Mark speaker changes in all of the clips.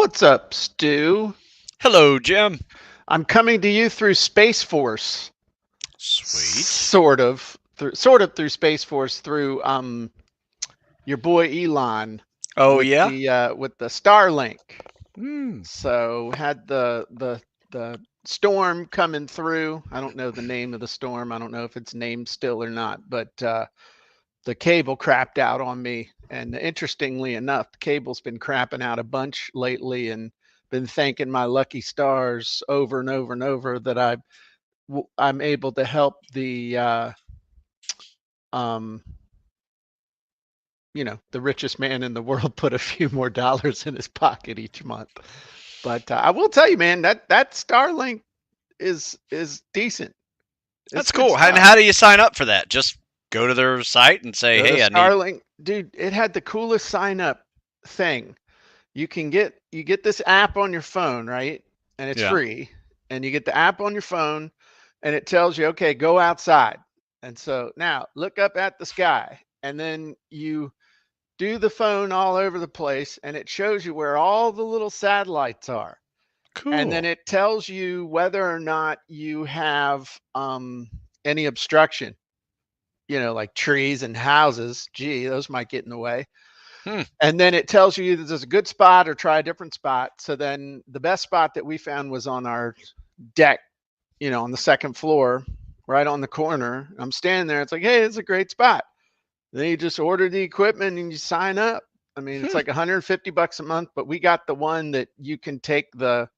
Speaker 1: What's up, Stu?
Speaker 2: Hello, Jim.
Speaker 1: I'm coming to you through Space Force,
Speaker 2: Sweet.
Speaker 1: sort of through Space Force through your boy Elon
Speaker 2: Oh, yeah?
Speaker 1: with the Starlink.
Speaker 2: Hmm.
Speaker 1: So had the storm coming through. I don't know the name of the storm. I don't know if it's named still or not, but the cable crapped out on me. And interestingly enough, the cable's been crapping out a bunch lately, and been thanking my lucky stars over and over and over that I'm able to help um, the richest man in the world put a few more dollars in his pocket each month. But I will tell you, man, that Starlink is decent. It's
Speaker 2: That's
Speaker 1: good
Speaker 2: cool. And
Speaker 1: stuff.
Speaker 2: how do you sign up for that? Just go to their site and say,
Speaker 1: The
Speaker 2: hey, I need.
Speaker 1: Starlink, dude, it had the coolest sign up thing. You get this app on your phone, right? And it's
Speaker 2: Yeah.
Speaker 1: free. And you get the app on your phone and it tells you, okay, go outside. And so now look up at the sky. And then you do the phone all over the place and it shows you where all the little satellites are. And then
Speaker 2: Cool.
Speaker 1: it tells you whether or not you have any obstruction, like trees and houses. Gee, those might get in the way.
Speaker 2: Hmm.
Speaker 1: And then it tells you either there's a good spot or try a different spot. So then the best spot that we found was on our deck, on the second floor, right on the corner. I'm standing there. It's like, hey, it's a great spot. Then you just order the equipment and you sign up. I mean, it's
Speaker 2: Hmm.
Speaker 1: like $150 a month, but we got the one that you can take the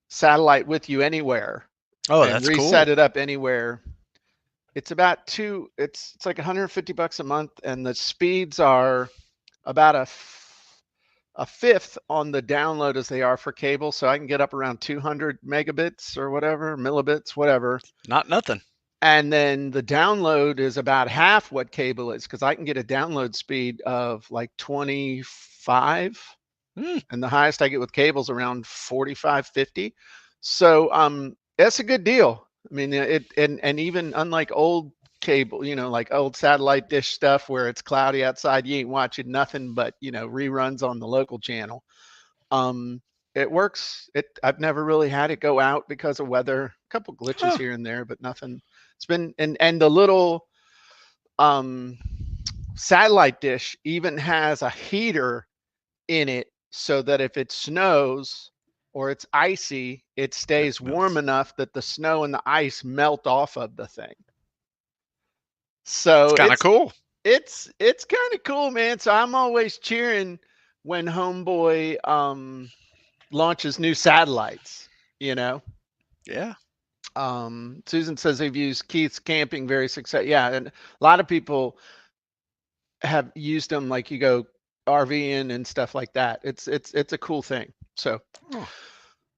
Speaker 1: satellite with you anywhere
Speaker 2: Oh,
Speaker 1: and
Speaker 2: that's
Speaker 1: reset
Speaker 2: cool.
Speaker 1: it up anywhere. It's about it's like $150 a month, and the speeds are about a fifth on the download as they are for cable. So I can get up around 200 megabits or whatever, millibits, whatever.
Speaker 2: Not nothing.
Speaker 1: And then the download is about half what cable is, because I can get a download speed of like 25,
Speaker 2: Hmm.
Speaker 1: and the highest I get with cable is around 45, 50. So that's a good deal. I mean, and even unlike old cable, like old satellite dish stuff where it's cloudy outside, you ain't watching nothing but reruns on the local channel. Um, it works. I've never really had it go out because of weather. A couple glitches
Speaker 2: Huh.
Speaker 1: here and there, but nothing. It's been and the little um satellite dish even has a heater in it so that if it snows or it's icy, it
Speaker 2: It
Speaker 1: stays warm
Speaker 2: melts.
Speaker 1: enough that the snow and the ice melt off of the thing.
Speaker 2: It's
Speaker 1: So
Speaker 2: kind of cool.
Speaker 1: it's kind of cool, man. So I'm always cheering when Homeboy launches new satellites, you know.
Speaker 2: Yeah.
Speaker 1: Susan says they've used Keith's camping very successful. Yeah, and a lot of people have used them, like you go RVing and stuff like that. It's a cool thing. So
Speaker 2: Oh,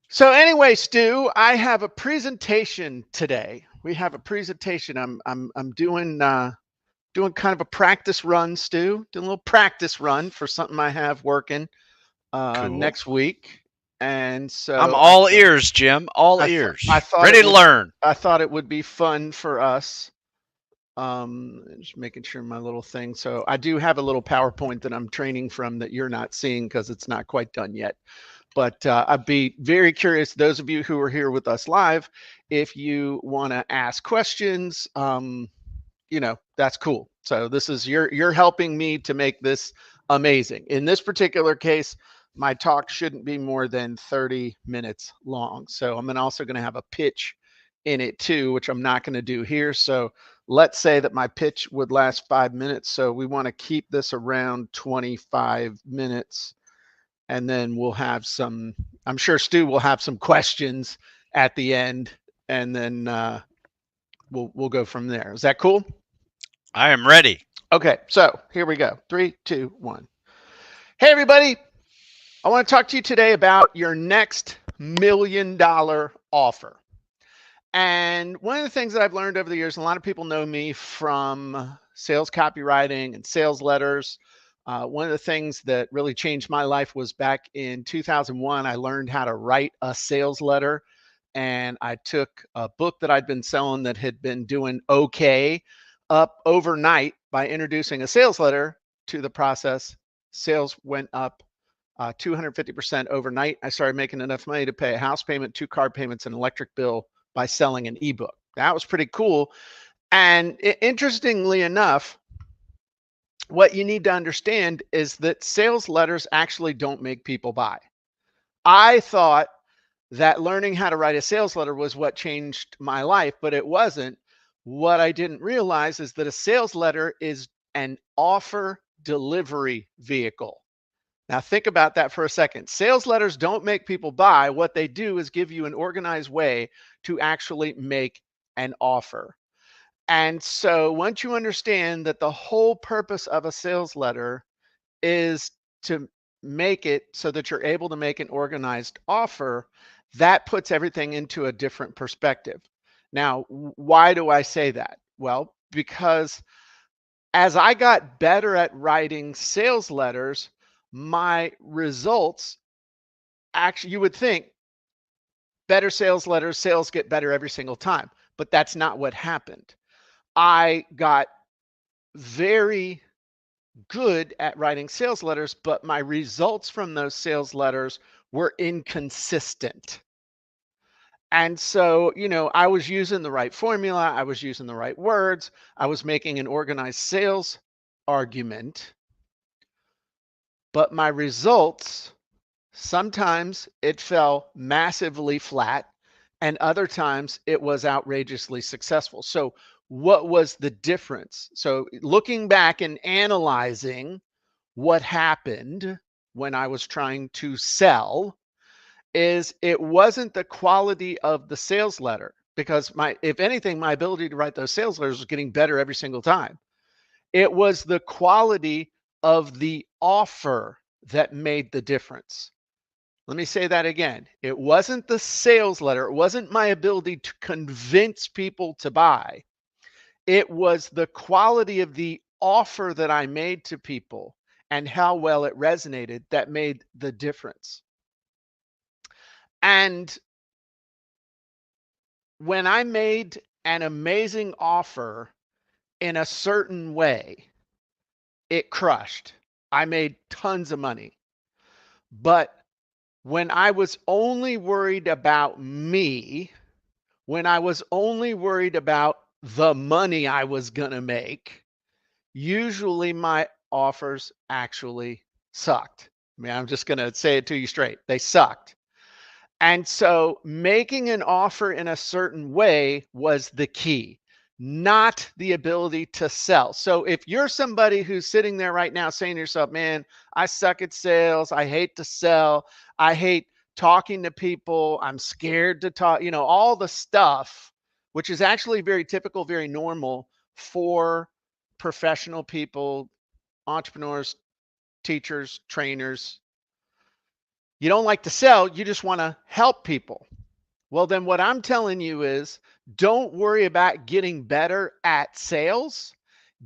Speaker 1: so anyway, Stu, I have a presentation today. We have a presentation. I'm doing kind of a practice run, Stu. Doing a little practice run for something I have working
Speaker 2: cool.
Speaker 1: next week. And
Speaker 2: I'm
Speaker 1: so
Speaker 2: all ears, Jim. All
Speaker 1: I
Speaker 2: ears.
Speaker 1: thought
Speaker 2: Ready to learn.
Speaker 1: I thought it would be fun for us. Just making sure my little thing. So I do have a little PowerPoint that I'm training from that you're not seeing because it's not quite done yet. But I'd be very curious, those of you who are here with us live, if you want to ask questions, that's cool. So this is you're helping me to make this amazing. In this particular case, my talk shouldn't be more than 30 minutes long. So I'm also going to have a pitch in it too, which I'm not going to do here. So let's say that my pitch would last 5 minutes. So we want to keep this around 25 minutes, and then we'll have some, I'm sure Stu will have some questions at the end, and then we'll go from there. Is that cool?
Speaker 2: I am ready.
Speaker 1: Okay, so here we go. 3, 2, 1. Hey everybody, I want to talk to you today about your next $1 million offer. And one of the things that I've learned over the years, a lot of people know me from sales copywriting and sales letters. One of the things that really changed my life was back in 2001, I learned how to write a sales letter. And I took a book that I'd been selling that had been doing okay up overnight by introducing a sales letter to the process. Sales went up 250% overnight. I started making enough money to pay a house payment, 2 car payments, and an electric bill by selling an ebook. That was pretty cool. And interestingly enough, what you need to understand is that sales letters actually don't make people buy. I thought that learning how to write a sales letter was what changed my life, but it wasn't. What I didn't realize is that a sales letter is an offer delivery vehicle. Now, think about that for a second. Sales letters don't make people buy. What they do is give you an organized way to actually make an offer. And so, once you understand that the whole purpose of a sales letter is to make it so that you're able to make an organized offer, that puts everything into a different perspective. Now, why do I say that? Well, because as I got better at writing sales letters, my results actually, you would think better sales letters, sales get better every single time, but that's not what happened. I got very good at writing sales letters, but my results from those sales letters were inconsistent. And so, I was using the right formula, I was using the right words, I was making an organized sales argument, but my results, sometimes it fell massively flat, and other times it was outrageously successful. So, what was the difference? So, looking back and analyzing what happened when I was trying to sell, is it wasn't the quality of the sales letter, because if anything, my ability to write those sales letters was getting better every single time. It was the quality of the offer that made the difference. Let me say that again. It wasn't the sales letter. It wasn't my ability to convince people to buy. It was the quality of the offer that I made to people and how well it resonated that made the difference. And when I made an amazing offer in a certain way, it crushed. I made tons of money. But when I was only worried about me, when I was only worried about the money I was going to make, usually my offers actually sucked. I mean, I'm just going to say it to you straight. They sucked. And so making an offer in a certain way was the key, not the ability to sell. So if you're somebody who's sitting there right now saying to yourself, man, I suck at sales, I hate to sell, I hate talking to people, I'm scared to talk, all the stuff, which is actually very typical, very normal for professional people, entrepreneurs, teachers, trainers. You don't like to sell, you just want to help people. Well, then what I'm telling you is don't worry about getting better at sales.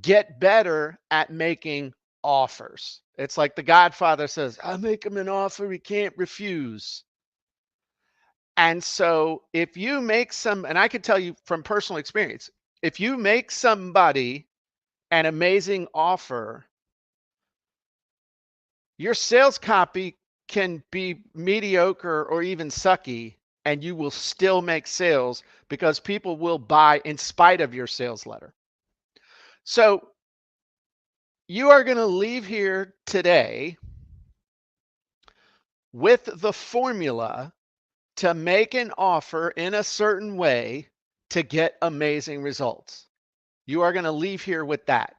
Speaker 1: Get better at making offers. It's like the Godfather says, I make him an offer he can't refuse. And so if you make and I could tell you from personal experience, if you make somebody an amazing offer, your sales copy can be mediocre or even sucky, and you will still make sales because people will buy in spite of your sales letter. So you are going to leave here today with the formula to make an offer in a certain way to get amazing results. You are going to leave here with that.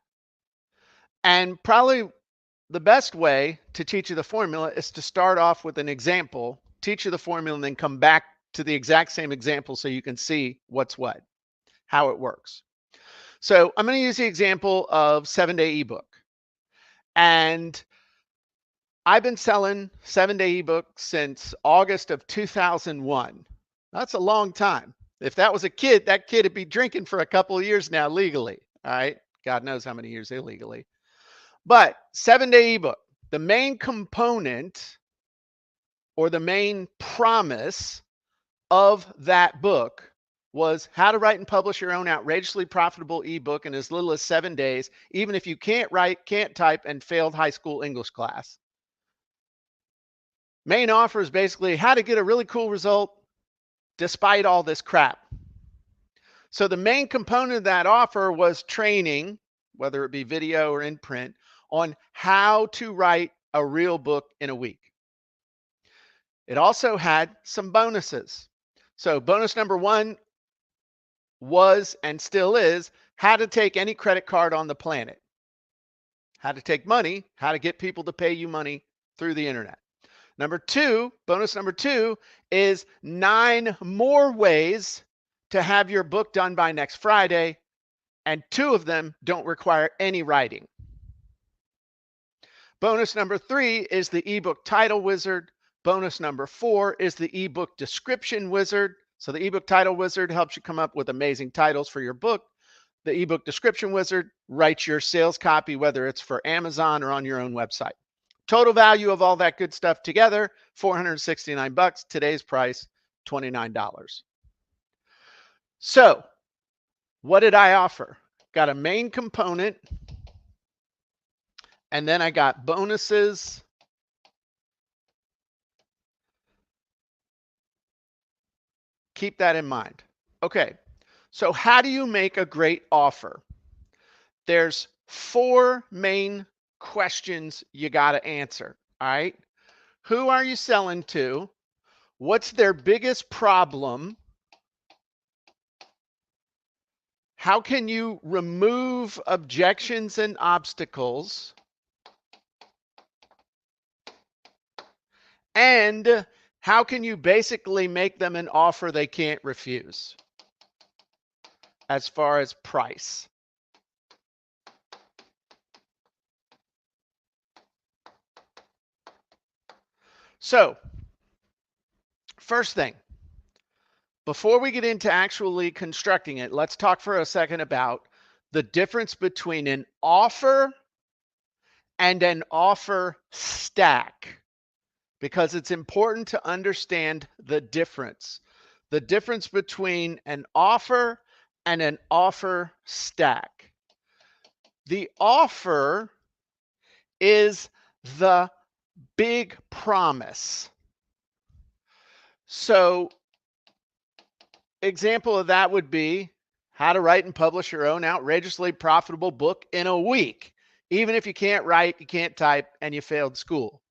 Speaker 1: And probably the best way to teach you the formula is to start off with an example, teach you the formula, and then come back to the exact same example so you can see what's what, how it works. So I'm going to use the example of 7-day ebook. And I've been selling 7-day ebook since August of 2001. That's a long time. If that was a kid, that kid would be drinking for a couple of years now legally. All right. God knows how many years illegally. But 7-day ebook, the main component or the main promise of that book was how to write and publish your own outrageously profitable ebook in as little as 7 days, even if you can't write, can't type, and failed high school English class. Main offer is basically how to get a really cool result despite all this crap. So the main component of that offer was training, whether it be video or in print, on how to write a real book in a week. It also had some bonuses. So bonus number 1 was and still is how to take any credit card on the planet. How to take money, how to get people to pay you money through the internet. Number 2, bonus number 2 is 9 more ways to have your book done by next Friday, and 2 of them don't require any writing. Bonus number 3 is the ebook title wizard. Bonus number 4 is the ebook description wizard. So the ebook title wizard helps you come up with amazing titles for your book. The ebook description wizard writes your sales copy, whether it's for Amazon or on your own website. Total value of all that good stuff together, $469. Today's price, $29. So what did I offer? Got a main component, and then I got bonuses. Keep that in mind. Okay, so how do you make a great offer? There's 4 main questions you got to answer, all right? Who are you selling to? What's their biggest problem? How can you remove objections and obstacles? And how can you basically make them an offer they can't refuse as far as price? So, first thing, before we get into actually constructing it, let's talk for a second about the difference between an offer and an offer stack, because it's important to understand the difference between an offer and an offer stack. The offer is the big promise. So example of that would be how to write and publish your own outrageously profitable book in a week, even if you can't write, you can't type, and you failed school.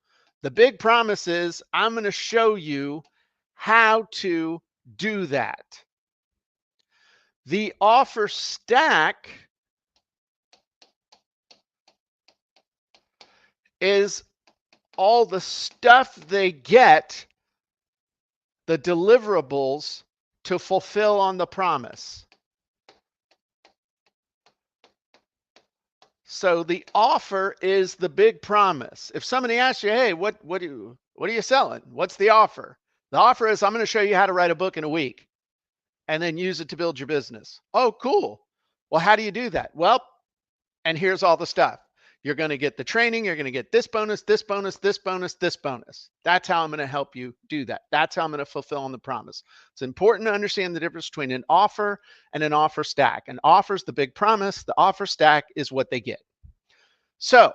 Speaker 1: The big promise is I'm going to show you how to do that. The offer stack is all the stuff they get, the deliverables to fulfill on the promise. So the offer is the big promise. If somebody asks you, hey, what are you selling? What's the offer? The offer is I'm going to show you how to write a book in a week and then use it to build your business. Oh, cool. Well, how do you do that? Well, and here's all the stuff. You're going to get the training. You're going to get this bonus, this bonus, this bonus, this bonus. That's how I'm going to help you do that. That's how I'm going to fulfill on the promise. It's important to understand the difference between an offer and an offer stack. An offer is the big promise. The offer stack is what they get. So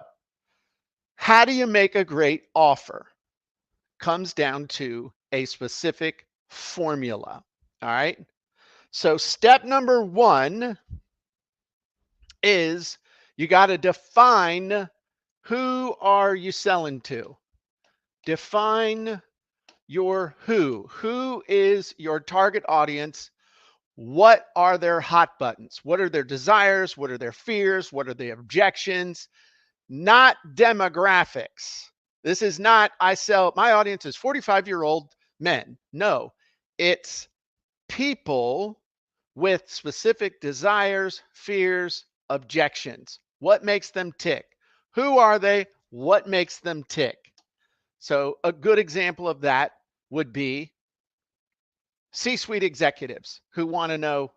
Speaker 1: how do you make a great offer? Comes down to a specific formula. All right. So step number 1 is you got to define who are you selling to. Define your who. Who is your target audience? What are their hot buttons? What are their desires? What are their fears? What are their objections? Not demographics. This is not, my audience is 45-year-old men. No, it's people with specific desires, fears, objections. What makes them tick? Who are they? What makes them tick? So a good example of that would be C-suite executives who want to know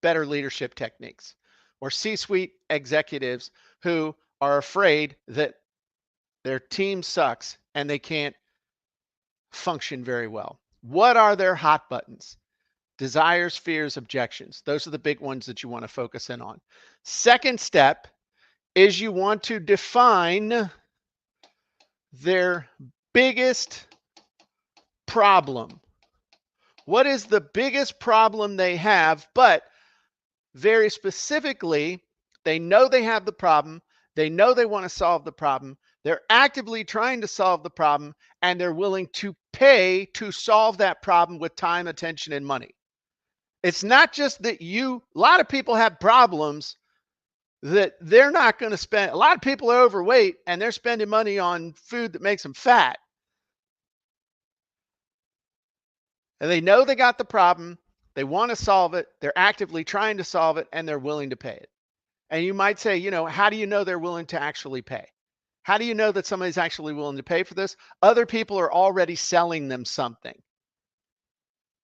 Speaker 1: better leadership techniques, or C-suite executives who are afraid that their team sucks and they can't function very well. What are their hot buttons? Desires, fears, objections. Those are the big ones that you want to focus in on. Second step is you want to define their biggest problem? What is the biggest problem they have? But very specifically, they know they have the problem. They know they want to solve the problem. They're actively trying to solve the problem, and they're willing to pay to solve that problem with time, attention, and money. It's not just that a lot of people have problems that they're not going to spend. A lot of people are overweight and they're spending money on food that makes them fat. And they know they got the problem. They want to solve it. They're actively trying to solve it, and they're willing to pay it. And you might say, how do you know they're willing to actually pay? How do you know that somebody's actually willing to pay for this? Other people are already selling them something.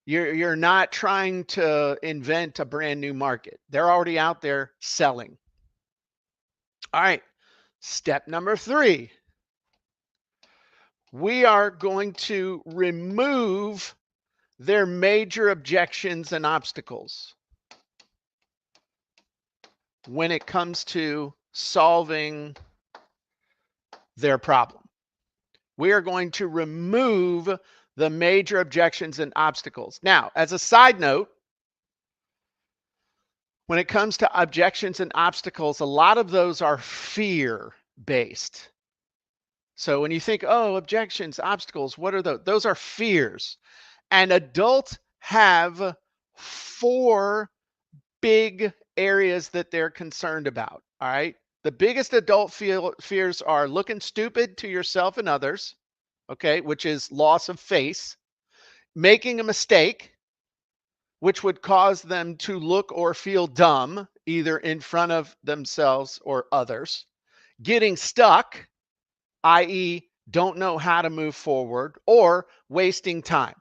Speaker 1: You're not trying to invent a brand new market. They're already out there selling. All right, step number 3. We are going to remove their major objections and obstacles when it comes to solving their problem. We are going to remove the major objections and obstacles. Now, as a side note, when it comes to objections and obstacles, a lot of those are fear-based. So when you think, oh, objections, obstacles, what are those? Those are fears. And adults have 4 big areas that they're concerned about. All right. The biggest adult fears are looking stupid to yourself and others, okay, which is loss of face, making a mistake, which would cause them to look or feel dumb, either in front of themselves or others, getting stuck, i.e., don't know how to move forward, or wasting time,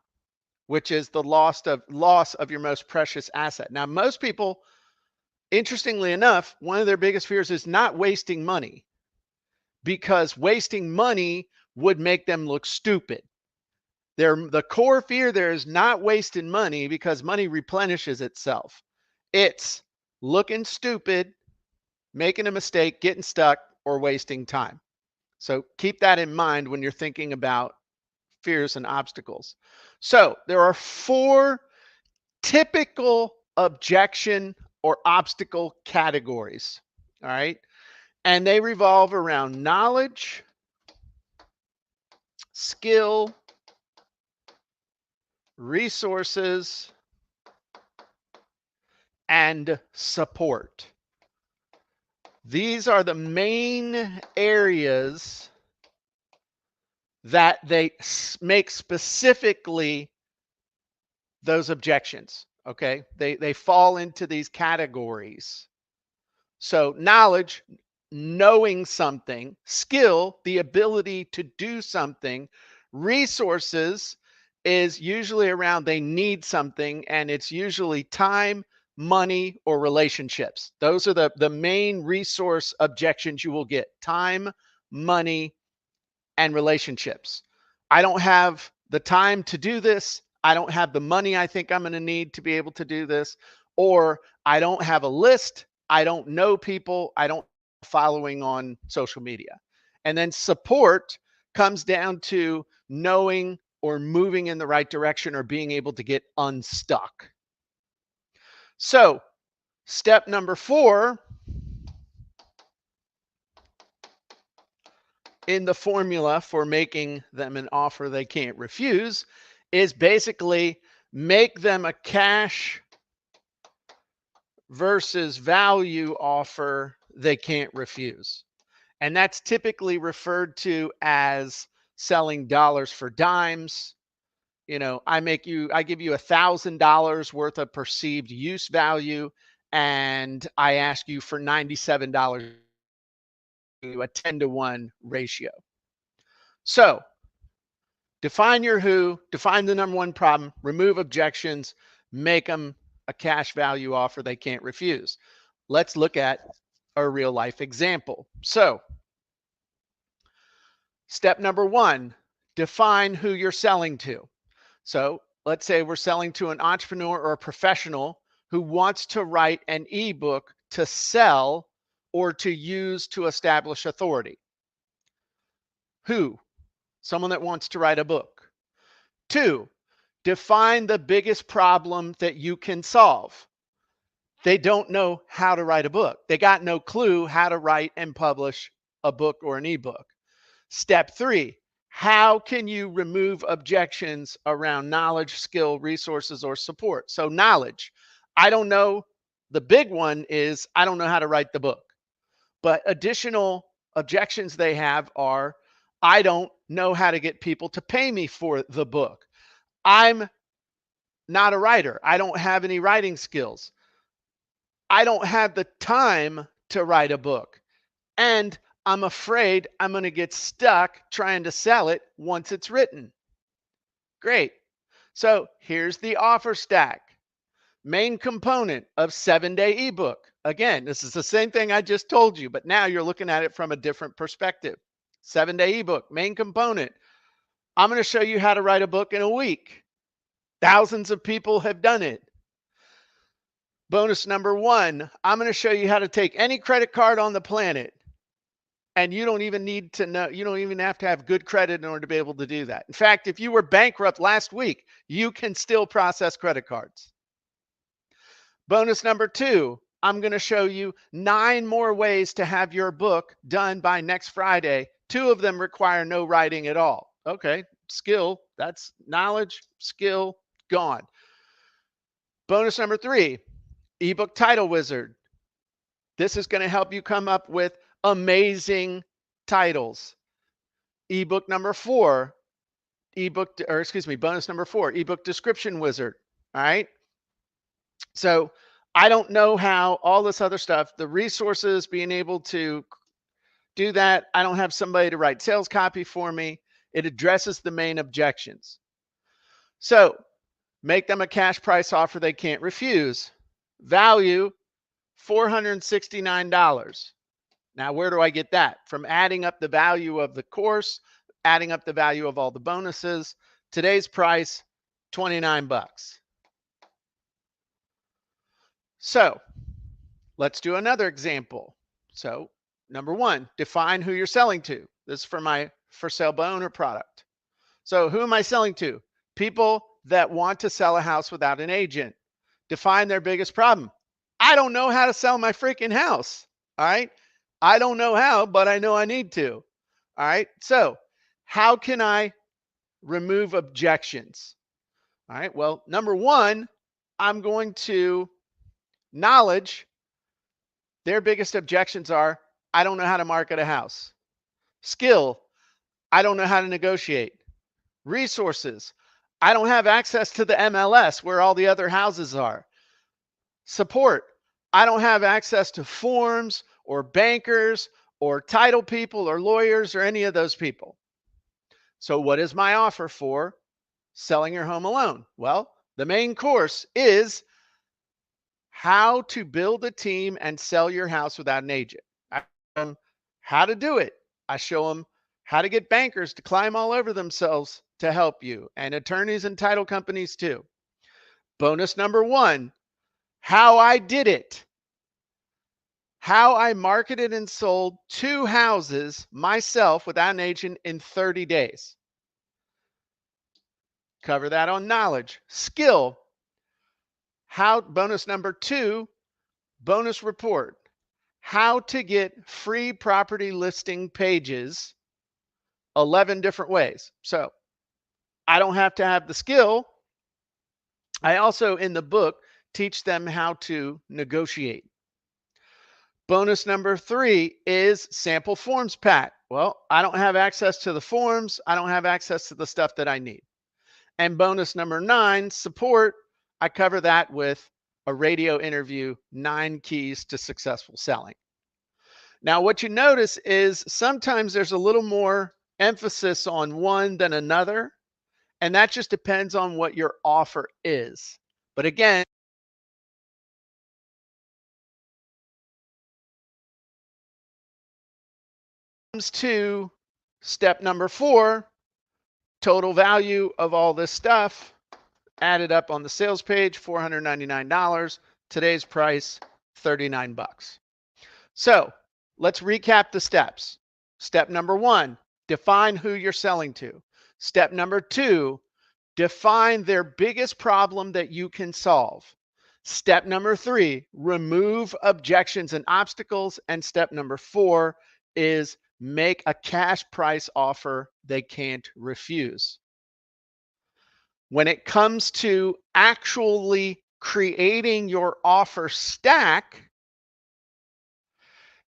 Speaker 1: which is the loss of your most precious asset. Now, most people, interestingly enough, one of their biggest fears is not wasting money, because wasting money would make them look stupid. The core fear there is not wasting money, because money replenishes itself. It's looking stupid, making a mistake, getting stuck, or wasting time. So keep that in mind when you're thinking about fears and obstacles. So there are 4 typical objection or obstacle categories. All right. And they revolve around knowledge, skill, resources, and support. These are the main areas that they make specifically those objections. Okay. They fall into these categories. So knowledge, knowing something; skill, the ability to do something; resources is usually around they need something, and it's usually time, money, or relationships. Those are the main resource objections you will get: time, money, and relationships. I don't have the time to do this. I don't have the money I think I'm going to need to be able to do this. Or I don't have a list. I don't know people. I don't following on social media. And then support comes down to knowing or moving in the right direction, or being able to get unstuck. So step number 4 in the formula for making them an offer they can't refuse is basically make them a cash versus value offer they can't refuse. And that's typically referred to as selling dollars for dimes. I give you $1,000 worth of perceived use value, and I ask you for $97, a 10-to-1 ratio. So define your who, define the number 1 problem, remove objections, make them a cash value offer they can't refuse. Let's look at a real life example. So step number 1, define who you're selling to. So let's say we're selling to an entrepreneur or a professional who wants to write an ebook to sell or to use to establish authority. Who? Someone that wants to write a book. 2, define the biggest problem that you can solve. They don't know how to write a book. They got no clue how to write and publish a book or an ebook. Step 3, how can you remove objections around knowledge, skill, resources, or support? So knowledge, I don't know. The big one is I don't know how to write the book. But additional objections they have are I don't know how to get people to pay me for the book. I'm not a writer. I don't have any writing skills. I don't have the time to write a book. And I'm afraid I'm going to get stuck trying to sell it once it's written. Great. So here's the offer stack. Main component of 7-day ebook. Again, this is the same thing I just told you, but now you're looking at it from a different perspective. 7-day ebook, main component. I'm going to show you how to write a book in a week. Thousands of people have done it. Bonus number 1, I'm going to show you how to take any credit card on the planet. And you don't even need to know, you don't even have to have good credit in order to be able to do that. In fact, if you were bankrupt last week, you can still process credit cards. Bonus number 2, I'm going to show you 9 more ways to have your book done by next Friday. 2 of them require no writing at all. Okay, skill, that's knowledge, skill, gone. Bonus number 3, ebook title wizard. This is going to help you come up with amazing titles. Ebook number 4, bonus number 4, ebook description wizard. All right. So I don't know how all this other stuff, the resources, being able to do that. I don't have somebody to write sales copy for me. It addresses the main objections. So make them a cash price offer they can't refuse. Value $469. Now, where do I get that? From adding up the value of the course, adding up the value of all the bonuses. Today's price, 29 bucks. So let's do another example. So number 1, define who you're selling to. This is for my for sale by owner product. So who am I selling to? People that want to sell a house without an agent. Define their biggest problem. I don't know how to sell my freaking house. All right. I don't know how, but I know I need to. All right. So how can I remove objections? All right. Well, number 1, I'm going to knowledge. Their biggest objections are, I don't know how to market a house. Skill, I don't know how to negotiate. Resources, I don't have access to the MLS where all the other houses are. Support, I don't have access to forms or bankers or title people or lawyers or any of those people. So what is my offer for selling your home alone? Well, the main course is how to build a team and sell your house without an agent. I show them how to do it. I show them how to get bankers to climb all over themselves to help you, and attorneys and title companies too. Bonus number 1, how I did it. How I marketed and sold 2 houses myself without an agent in 30 days. Cover that on knowledge. Skill, how bonus number 2, bonus report, how to get free property listing pages 11 different ways. So I don't have to have the skill. I also, in the book, teach them how to negotiate. Bonus number 3 is sample forms pack. Well, I don't have access to the forms. I don't have access to the stuff that I need. And bonus number 9, support. I cover that with a radio interview, 9 keys to successful selling. Now, what you notice is sometimes there's a little more emphasis on one than another, and that just depends on what your offer is. But again, comes to step number 4, total value of all this stuff added up on the sales page, $499. Today's price, 39 bucks. So let's recap the steps. Step number 1, define who you're selling to. Step number 2, define their biggest problem that you can solve. Step number 3, remove objections and obstacles. And step number 4 is make a cash price offer they can't refuse. When it comes to actually creating your offer stack,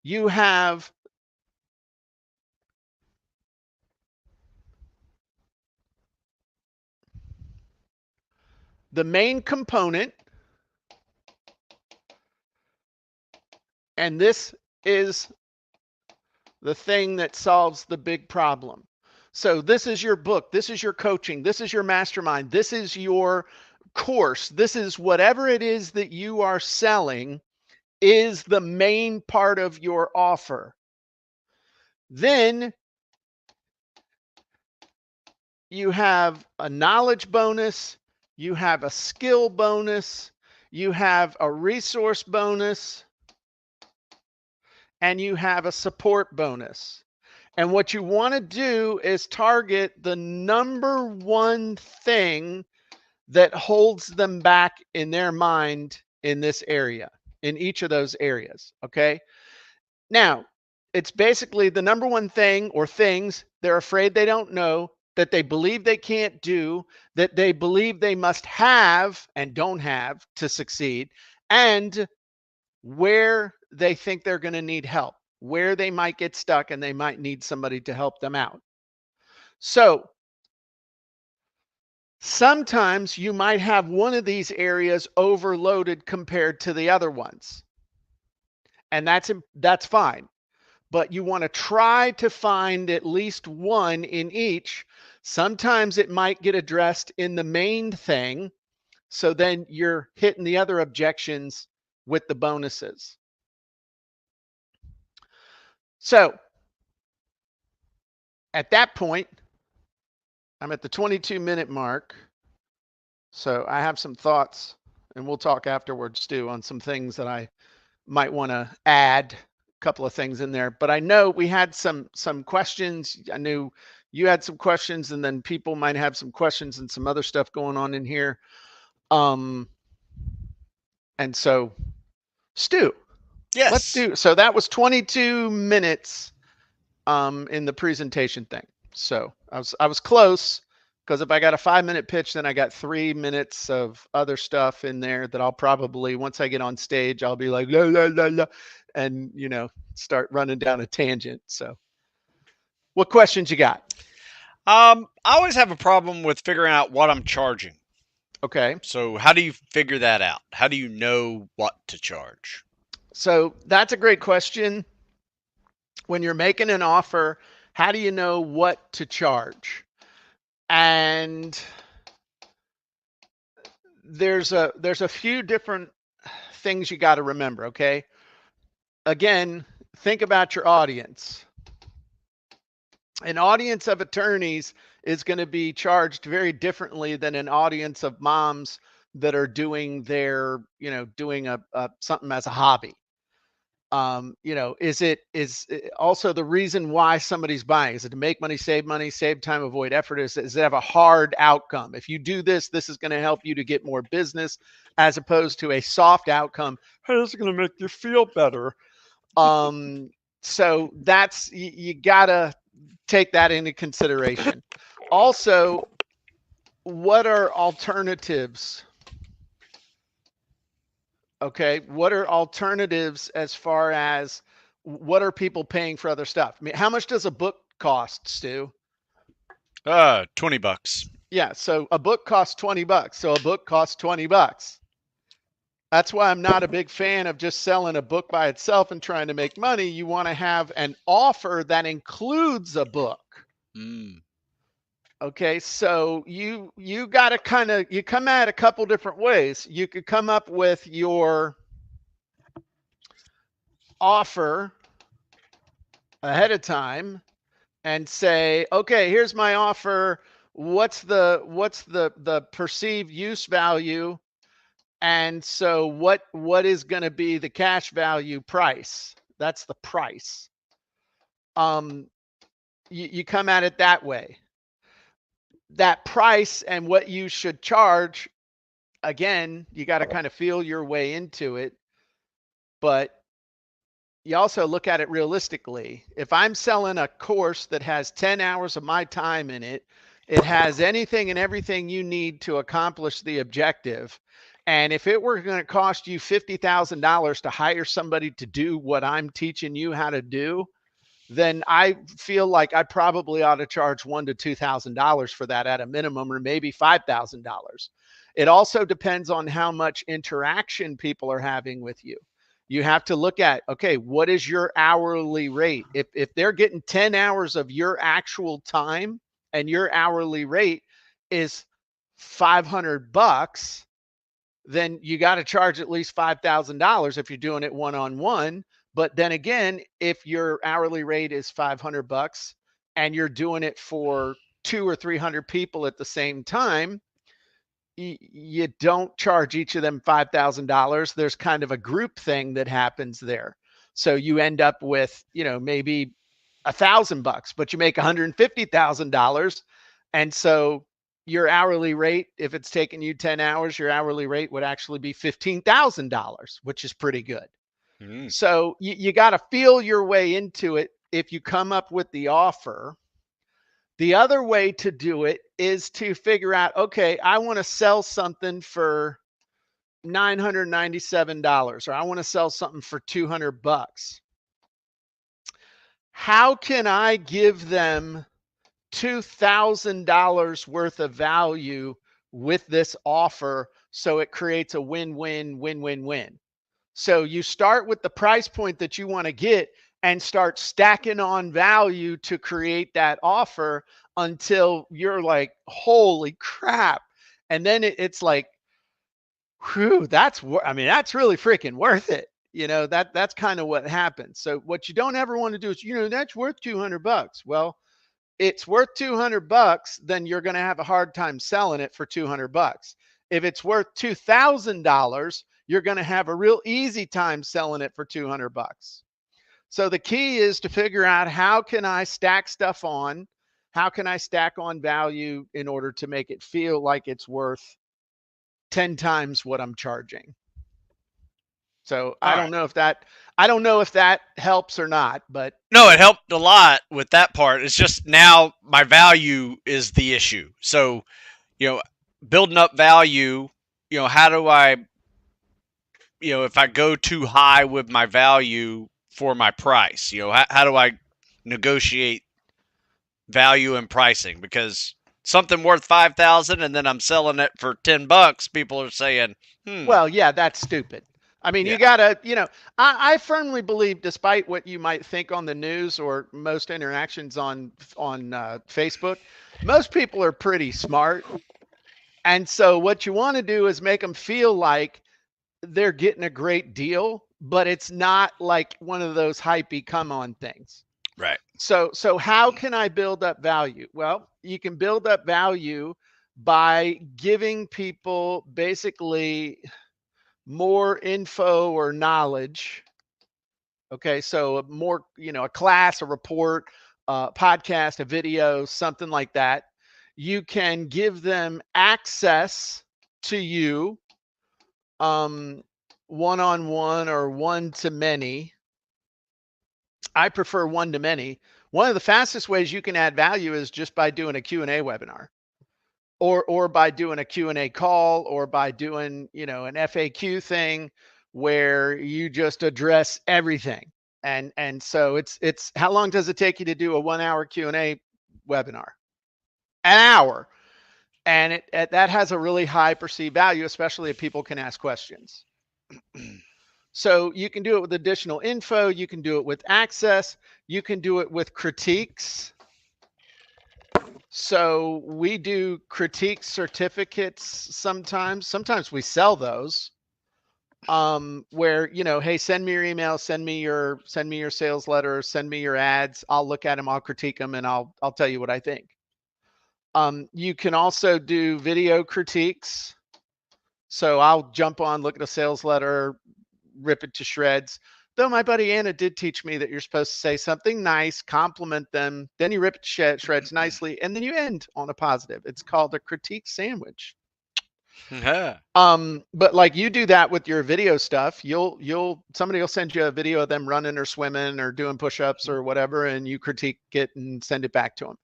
Speaker 1: you have the main component, and this is the thing that solves the big problem. So this is your book, this is your coaching, this is your mastermind, this is your course, this is whatever it is that you are selling is the main part of your offer. Then you have a knowledge bonus, you have a skill bonus, you have a resource bonus, and you have a support bonus. And what you want to do is target the number one thing that holds them back in their mind in this area, in each of those areas. Okay. Now, it's basically the number one thing or things they're afraid they don't know, that they believe they can't do, that they believe they must have and don't have to succeed, and where they think they're going to need help, where they might get stuck and they might need somebody to help them out. So sometimes you might have one of these areas overloaded compared to the other ones. And that's fine. But you want to try to find at least one in each. Sometimes it might get addressed in the main thing. So then you're hitting the other objections with the bonuses. So at that point, I'm at the 22-minute mark. So I have some thoughts, and we'll talk afterwards, Stu, on some things that I might want to add, a couple of things in there. But I know we had some questions. I knew you had some questions, and then people might have some questions and some other stuff going on in here. And so, Stu,
Speaker 2: Yes.
Speaker 1: Let's do. So that was 22 minutes in the presentation thing. So I was close, because if I got a 5-minute pitch, then I got 3 minutes of other stuff in there that I'll probably, once I get on stage, I'll be like, la, la, la, la, and, start running down a tangent. So what questions you got?
Speaker 2: I always have a problem with figuring out what I'm charging.
Speaker 1: Okay.
Speaker 2: So how do you figure that out? How do you know what to charge?
Speaker 1: So that's a great question. When you're making an offer, how do you know what to charge? And there's a few different things you got to remember. Okay. Again, think about your audience. An audience of attorneys is going to be charged very differently than an audience of moms that are doing their, doing a something as a hobby. Is it also the reason why somebody's buying? Is it to make money, save time, avoid effort? Is it have a hard outcome? If you do this, this is going to help you to get more business, as opposed to a soft outcome. Hey, this is going to make you feel better. So that's, you gotta take that into consideration. Also, what are alternatives? Okay, what are alternatives as far as what are people paying for other stuff? I mean, how much does a book cost, Stu?
Speaker 2: $20.
Speaker 1: Yeah, so a book costs $20. So a book costs $20. That's why I'm not a big fan of just selling a book by itself and trying to make money. You want to have an offer that includes a book. Okay, so you got to you come at a couple different ways. You could come up with your offer ahead of time and say, okay, here's my offer. What's the perceived use value? And so what is going to be the cash value price? That's the price. You come at it that way. that price and what you should charge, again, you got to kind of feel your way into it. But you also look at it realistically. If I'm selling a course that has 10 hours of my time in it, it has anything and everything you need to accomplish the objective. And if it were going to cost you $50,000 to hire somebody to do what I'm teaching you how to do, then I feel like I probably ought to charge $1,000 to $2,000 for that at a minimum, or maybe $5,000. It also depends on how much interaction people are having with you. You have to look at, okay, what is your hourly rate? If they're getting 10 hours of your actual time and your hourly rate is $500, then you got to charge at least $5,000 if you're doing it one-on-one. But then again, if your hourly rate is $500 and you're doing it for 200 or 300 people at the same time, you don't charge each of them $5,000. There's kind of a group thing that happens there. So you end up with, maybe $1,000, but you make $150,000. And so your hourly rate, if it's taking you 10 hours, your hourly rate would actually be $15,000, which is pretty good.
Speaker 2: Mm.
Speaker 1: So you got to feel your way into it if you come up with the offer. The other way to do it is to figure out, okay, I want to sell something for $997, or I want to sell something for $200. How can I give them $2,000 worth of value with this offer so it creates a win-win, win-win-win? So you start with the price point that you want to get and start stacking on value to create that offer until you're like, holy crap. And then it's like, whew, that's really freaking worth it. That's kind of what happens. So what you don't ever want to do is, that's worth $200. Well, it's worth $200, then you're going to have a hard time selling it for $200. If it's worth $2,000, you're going to have a real easy time selling it for $200. So the key is to figure out, how can I stack stuff on? How can I stack on value in order to make it feel like it's worth 10 times what I'm charging? So
Speaker 2: All right.
Speaker 1: I don't know if that helps or not, but
Speaker 2: No, it helped a lot with that part. It's just now my value is the issue. So, you know, building up value, how do I, if I go too high with my value for my price, how do I negotiate value and pricing? Because something worth 5,000 and then I'm selling it for $10, people are saying,
Speaker 1: well, yeah, that's stupid. I mean, you
Speaker 2: yeah,
Speaker 1: gotta, I firmly believe, despite what you might think on the news or most interactions on Facebook, most people are pretty smart. And so what you want to do is make them feel like they're getting a great deal, but it's not like one of those hypey come on things.
Speaker 2: right.
Speaker 1: So how can I build up value? Well, you can build up value by giving people basically more info or knowledge. Okay, so more, a class, a report, a podcast, a video, something like that. You can give them access to you, um, one-on-one or one-to-many. I prefer one-to-many. One of the fastest ways you can add value is just by doing a Q&A webinar, or by doing a Q&A call, or by doing, an FAQ thing where you just address everything. And so it's how long does it take you to do a 1 hour Q&A webinar? An hour. And that has a really high perceived value, especially if people can ask questions. So you can do it with additional info, you can do it with access, you can do it with critiques. So we do critique certificates sometimes. Sometimes we sell those. Where, hey, send me your email, send me your sales letter, send me your ads. I'll look at them, I'll critique them, and I'll tell you what I think. You can also do video critiques. So I'll jump on, look at a sales letter, rip it to shreds, Though my buddy Anna did teach me that you're supposed to say something nice, compliment them, then you rip it to shreds nicely, and then you end on a positive. It's called a critique sandwich.
Speaker 2: Yeah.
Speaker 1: But like you do that with your video stuff, you'll somebody will send you a video of them running or swimming or doing push-ups or whatever, and you critique it and send it back to them.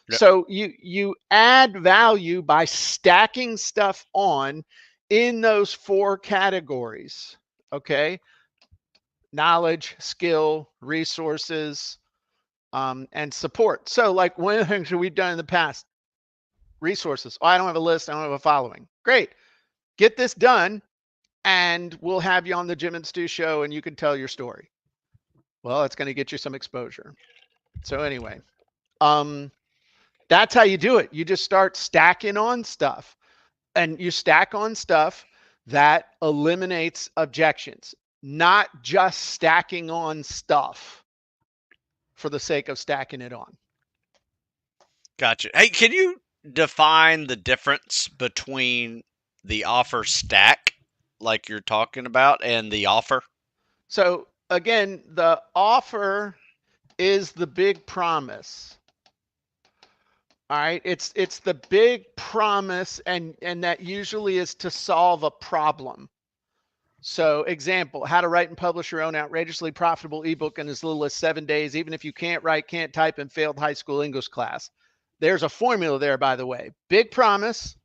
Speaker 2: Yep.
Speaker 1: So you add value by stacking stuff on in those 4 categories. Okay. Knowledge, skill, resources, and support. So like one of the things that we've done in the past, resources. Oh, I don't have a list. I don't have a following. Great. Get this done and we'll have you on the Jim and Stu show and you can tell your story. Well, it's going to get you some exposure. So anyway, that's how you do it. You just start stacking on stuff, and you stack on stuff that eliminates objections, not just stacking on stuff for the sake of stacking it on.
Speaker 2: Gotcha. Hey, can you define the difference between the offer stack, like you're talking about, and the offer?
Speaker 1: So again, the offer is the big promise. All right, it's the big promise, and that usually is to solve a problem. So example, how to write and publish your own outrageously profitable ebook in as little as 7 days, even if you can't write, can't type, and failed high school English class. There's a formula there, by the way. Big promise,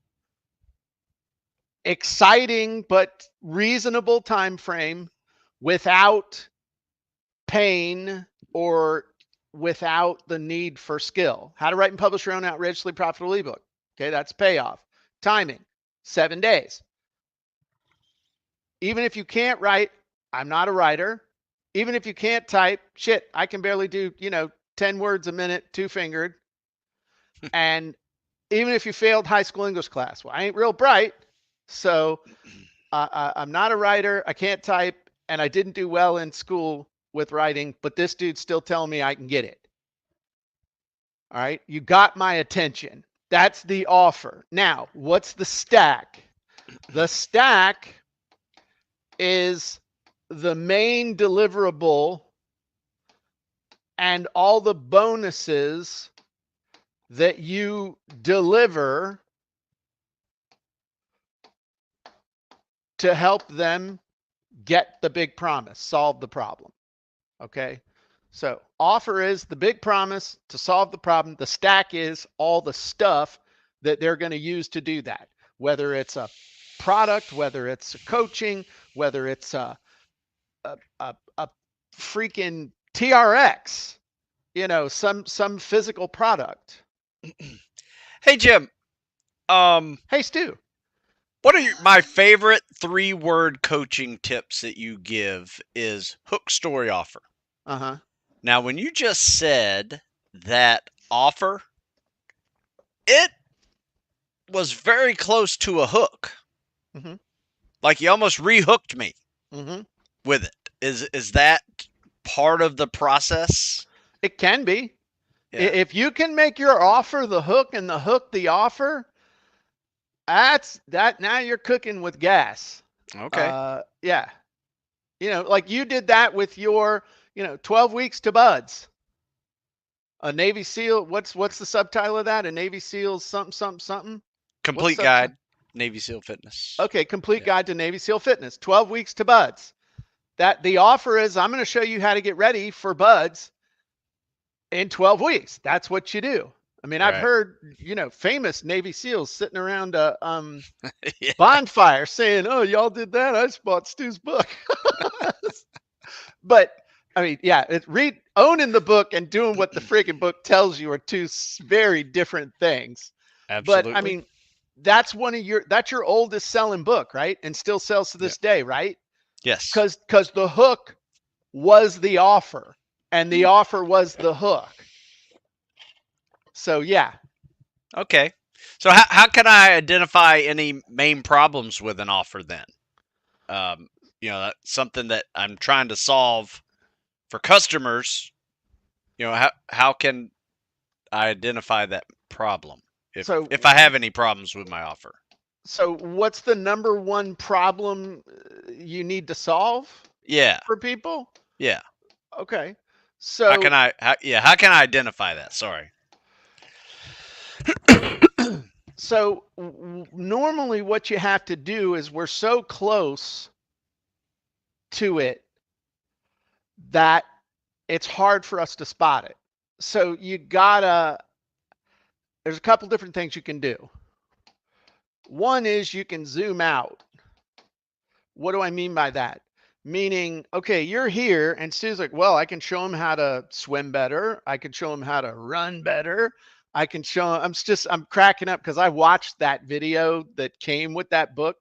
Speaker 1: exciting but reasonable time frame, without pain or without the need for skill. How to write and publish your own outrageously profitable ebook. Okay, that's payoff. Timing, 7 days. Even if you can't write, I'm not a writer. Even if you can't type, shit, I can barely do, 10 words a minute, 2-fingered. And even if you failed high school English class, well, I ain't real bright. So I'm not a writer. I can't type, and I didn't do well in school with writing, but this dude's still telling me I can get it. All right. You got my attention. That's the offer. Now, what's the stack? The stack is the main deliverable and all the bonuses that you deliver to help them get the big promise, solve the problem. Okay. So offer is the big promise to solve the problem. The stack is all the stuff that they're going to use to do that, whether it's a product, whether it's a coaching, whether it's a freaking TRX, some physical product.
Speaker 2: Hey, Jim.
Speaker 1: Hey, Stu.
Speaker 2: What are my favorite 3-word coaching tips that you give is hook, story, offer.
Speaker 1: Uh-huh.
Speaker 2: Now, when you just said that offer, it was very close to a hook.
Speaker 1: Mm-hmm.
Speaker 2: Like you almost rehooked me
Speaker 1: Mm-hmm.
Speaker 2: with it. Is that part of the process?
Speaker 1: It can be.
Speaker 2: Yeah.
Speaker 1: If you can make your offer the hook and the hook the offer, now you're cooking with gas.
Speaker 2: Okay.
Speaker 1: Yeah. Like you did that with your, 12 weeks to buds. A Navy SEAL, what's the subtitle of that? A Navy SEAL something?
Speaker 2: Complete guide, Navy SEAL fitness.
Speaker 1: Okay, complete guide to Navy SEAL fitness. 12 weeks to buds. That the offer is, I'm going to show you how to get ready for buds in 12 weeks. That's what you do. I mean, I've heard, famous Navy SEALs sitting around a
Speaker 2: Yeah.
Speaker 1: bonfire saying, "Oh, y'all did that. I just bought Stu's book." But I mean, yeah, owning the book and doing what the freaking book tells you are two very different things.
Speaker 2: Absolutely.
Speaker 1: But I mean, that's your oldest selling book, right? And still sells to this day, right?
Speaker 2: Yes.
Speaker 1: Because the hook was the offer and the offer was the hook. So yeah.
Speaker 2: Okay. So how can I identify any main problems with an offer then? That's something that I'm trying to solve for customers. How can I identify that problem if I have any problems with my offer?
Speaker 1: So what's the number one problem you need to solve?
Speaker 2: Yeah.
Speaker 1: For people?
Speaker 2: Yeah.
Speaker 1: Okay.
Speaker 2: How can
Speaker 1: So
Speaker 2: how can I identify that? Sorry.
Speaker 1: normally what you have to do is we're so close to it that it's hard for us to spot it. So there's a couple different things you can do. One is you can zoom out. What do I mean by that? Meaning, okay, you're here, and Stu's like, well, I can show him how to swim better. I can show him how to run better. I can show him, I'm cracking up because I watched that video that came with that book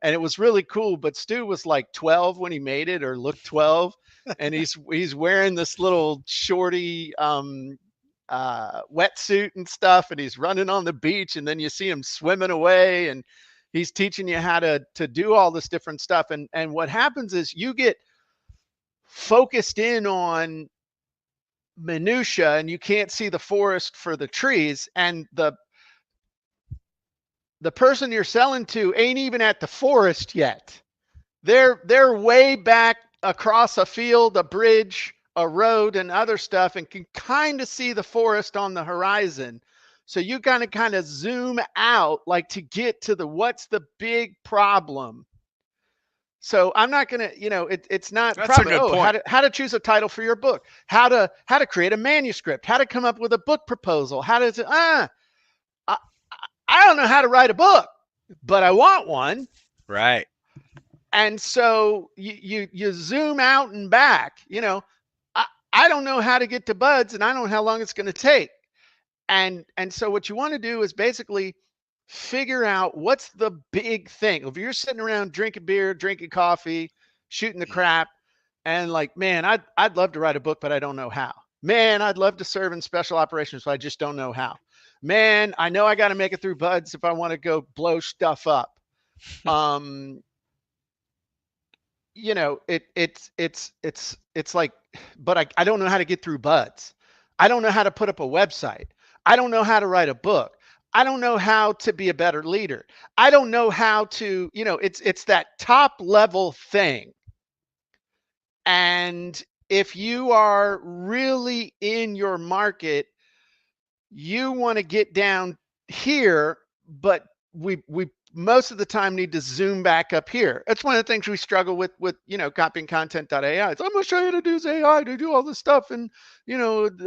Speaker 1: and it was really cool. But Stu was like 12 when he made it, or looked 12, and he's wearing this little shorty wetsuit and stuff, and he's running on the beach, and then you see him swimming away, and he's teaching you how to do all this different stuff. And what happens is you get focused in on minutia and you can't see the forest for the trees, and the person you're selling to ain't even at the forest yet. They're way back across a field, a bridge, a road, and other stuff, and can kind of see the forest on the horizon. So you kind of zoom out, like, to get to the what's the big problem. So I'm not gonna, it's not
Speaker 2: That's a
Speaker 1: problem.
Speaker 2: good
Speaker 1: Oh,
Speaker 2: point.
Speaker 1: how to choose a title for your book, how to create a manuscript, how to come up with a book proposal, how to I, I don't know how to write a book, but I want one.
Speaker 2: Right.
Speaker 1: And so you zoom out and back. I don't know how to get to buds, and I don't know how long it's going to take. And so what you want to do is basically figure out what's the big thing. If you're sitting around drinking beer, drinking coffee, shooting the crap, and like, man, I'd love to write a book, but I don't know how. Man, I'd love to serve in special operations, but I just don't know how. Man, I know I got to make it through buds if I want to go blow stuff up. Um, it's like, but I don't know how to get through buds. I don't know how to put up a website. I don't know how to write a book. I don't know how to be a better leader. I don't know how to, it's that top level thing. And if you are really in your market, you want to get down here, but we most of the time need to zoom back up here. That's one of the things we struggle with CopyandContent.AI. It's, I'm gonna show you how to use AI to do all this stuff and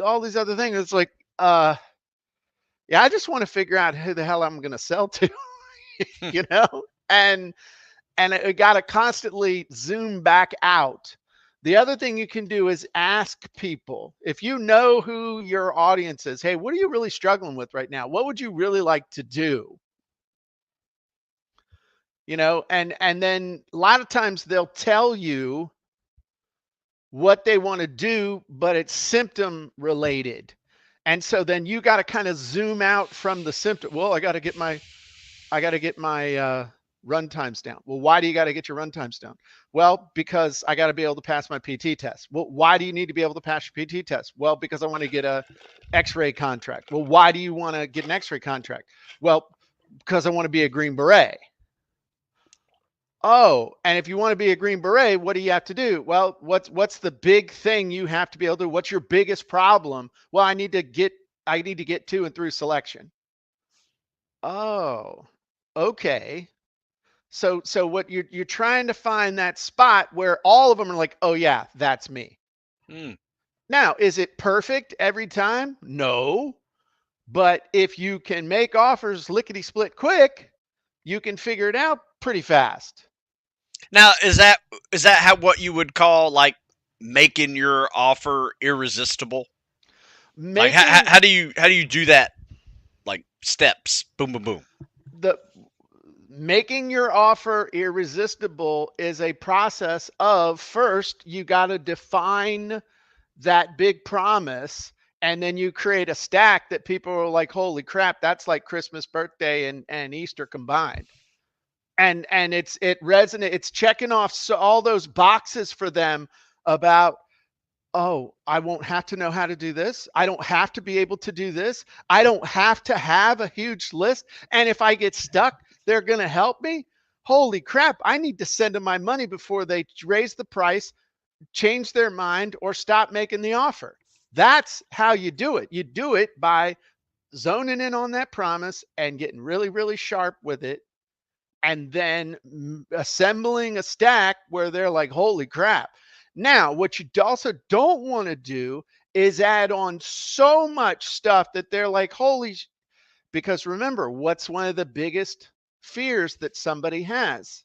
Speaker 1: all these other things. It's like, yeah, I just want to figure out who the hell I'm gonna sell to, you know? And it got to constantly zoom back out. The other thing you can do is ask people. If you know who your audience is, hey, what are you really struggling with right now? What would you really like to do? And then a lot of times they'll tell you what they want to do, but it's symptom related. And so then you got to kind of zoom out from the symptom. Well, I got to get my run times down. Well, why do you got to get your run times down? Well, because I got to be able to pass my PT test. Well, why do you need to be able to pass your PT test? Well, because I want to get a X-ray contract. Well, why do you want to get an X-ray contract? Well, because I want to be a Green Beret. Oh, and if you want to be a Green Beret, what do you have to do? Well, what's the big thing you have to be able to do? What's your biggest problem? Well, I need to get to and through selection. Oh, okay. So what you're trying to find that spot where all of them are like, oh yeah, that's me.
Speaker 2: Mm.
Speaker 1: Now, is it perfect every time? No. But if you can make offers lickety split quick, you can figure it out pretty fast.
Speaker 2: Now, is that how what you would call like making your offer irresistible? Like
Speaker 1: Making
Speaker 2: how do you do that? Like steps, boom, boom, boom.
Speaker 1: the making your offer irresistible is a process of, first you got to define that big promise, and then you create a stack that people are like, holy crap, that's like Christmas, birthday, and Easter combined. And it resonates, it's checking off all those boxes for them about, oh, I won't have to know how to do this. I don't have to be able to do this. I don't have to have a huge list. And if I get stuck, they're going to help me. Holy crap, I need to send them my money before they raise the price change their mind or stop making the offer. That's how you do it. You do it by zoning in on that promise and getting really, really sharp with it, and then assembling a stack where they're like, holy crap. Now, what you also don't want to do is add on so much stuff that they're like, because remember, what's one of the biggest fears that somebody has?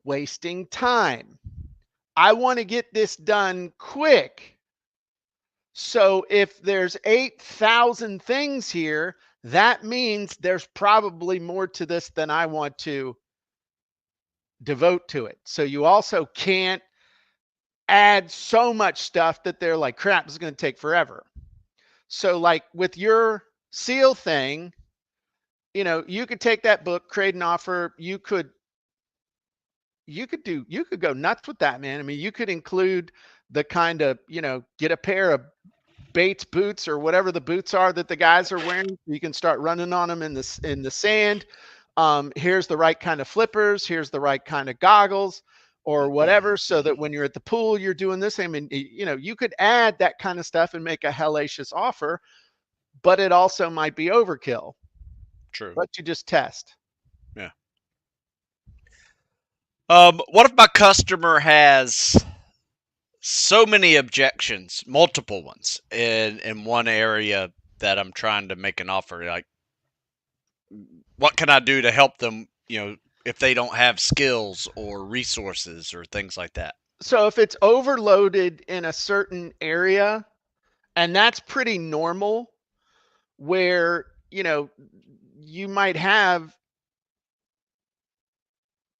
Speaker 1: Wasting time. I want to get this done quick. So if there's 8,000 things here, that means there's probably more to this than I want to devote to it. So you also can't add so much stuff that they're like, crap, this is going to take forever. So like with your seal thing, you could take that book, create an offer. You could go nuts with that, man. I mean, you could include the kind of, get a pair of Bates boots or whatever the boots are that the guys are wearing. You can start running on them in the sand. Here's the right kind of flippers. Here's the right kind of goggles or whatever, so that when you're at the pool, you're doing this. I mean, you could add that kind of stuff and make a hellacious offer, but it also might be overkill.
Speaker 2: True.
Speaker 1: But you just test.
Speaker 2: Yeah. What if my customer has so many objections, multiple ones in one area that I'm trying to make an offer? Like, what can I do to help them? If they don't have skills or resources or things like that.
Speaker 1: So if it's overloaded in a certain area, and that's pretty normal, where you might have